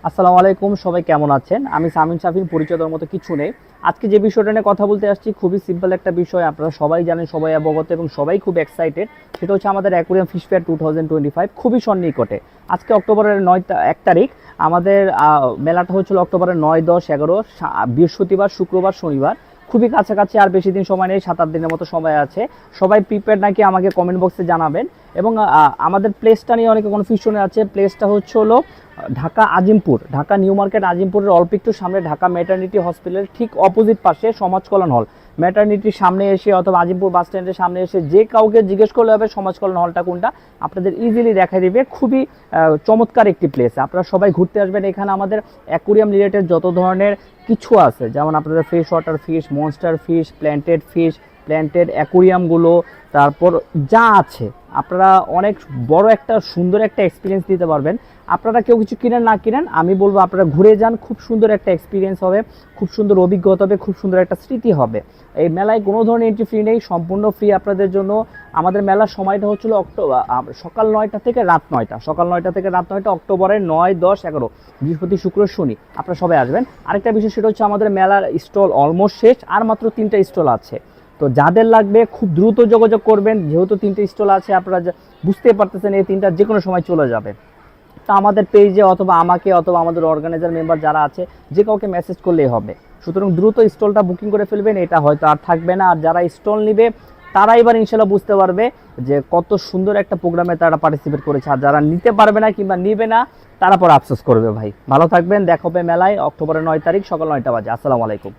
আসসালামু আলাইকুম, সবাই কেমন আছেন? আমি সামিন শাফির, পরিচয় দেওয়ার মতো কিছু নেই। আজকে যে বিষয়টা নিয়ে কথা বলতে আসছি খুবই সিম্পল একটা বিষয়, আপনারা সবাই জানেন, সবাই অবগত এবং সবাই খুব এক্সাইটেড। সেটা হচ্ছে আমাদের অ্যাকুরিয়াম ফিশ ফেয়ার 2025 খুবই সন্নিকটে। আজকে অক্টোবরের 1 তারিখ আমাদের মেলাটা হচ্ছিল অক্টোবরের 9, 10, 11 বৃহস্পতিবার, শুক্রবার, শনিবার। খুবই কাছাকাছি, আর বেশি দিন সময় নেই, 7-8 দিনের মতো সময় আছে। সবাই প্রিপেয়ার নাকি আমাকে কমেন্ট বক্সে জানাবেন। এবং আমাদের প্লেসটা নিয়ে অনেকে কনফিউশনে আছে। প্লেসটা হচ্ছে হলো ঢাকা আজিমপুর, ঢাকা নিউ মার্কেট আজিমপুরের অল্প একটু সামনে ঢাকা ম্যাটারনিটি হসপিটালের ঠিক অপোজিট পাশে সমাজ কল্যাণ হল। ম্যাটারনিটির সামনে এসে অথবা আজিমপুর বাস স্ট্যান্ডের সামনে এসে যে কাউকে জিজ্ঞেস করলে হবে সমাজ কল্যাণ হলটা কোনটা, আপনাদের ইজিলি দেখা দিবে। খুবই চমৎকার একটি প্লেস, আপনারা সবাই ঘুরতে আসবেন। এখানে আমাদের অ্যাকুরিয়াম রিলেটেড যত ধরনের কিছু আছে, যেমন আপনাদের fresh water fish, monster fish, fish, planted অ্যাকুরিয়ামগুলো, তারপর যা আছে, আপনারা অনেক বড় একটা সুন্দর একটা এক্সপিরিয়েন্স দিতে পারবেন। আপনারা কেউ কিছু কিনেন না কিনেন, আমি বলবো আপনারা ঘুরে যান, খুব সুন্দর একটা এক্সপিরিয়েন্স হবে, খুব সুন্দর অভিজ্ঞতা হবে, খুব সুন্দর একটা স্মৃতি হবে। এই মেলায় কোনো ধরনের এন্ট্রি ফি নেই, সম্পূর্ণ ফ্রি আপনাদের জন্য। আমাদের মেলার সময়টা হচ্ছিল সকাল 9টা থেকে রাত 9টা, অক্টোবরের 9, 10, 11 বৃহস্পতি, শুক্র, শনি আপনারা সবাই আসবেন। আরেকটা বিষয় সেটা হচ্ছে আমাদের মেলার স্টল অলমোস্ট শেষ, আর মাত্র 3টা স্টল আছে। তো যাদের লাগবে খুব দ্রুত যোগাযোগ করবেন, যেহেতু 3টে স্টল আছে, আপনারা বুঝতে পারতেছেন এই 3টা যে কোনো সময় চলে যাবে। তো আমাদের পেজে অথবা আমাকে অথবা আমাদের অর্গানাইজার মেম্বার যারা আছে, যে কাউকে মেসেজ করলেই হবে। সুতরাং দ্রুত স্টলটা বুকিং করে ফেলবেন, এটা হয়তো আর থাকবে না। আর যারা স্টল নিবে তারা এবার ইনশাল্লাহ বুঝতে পারবে যে কত সুন্দর একটা প্রোগ্রামে তারা পার্টিসিপেট করেছে। আর যারা নিতে পারবে না কিংবা নিবে না, তারা পরে আফসোস করবে। ভাই ভালো থাকবেন, দেখা হবে মেলায় অক্টোবরের 9 তারিখ সকাল 9টা বাজে। আসসালামু আলাইকুম।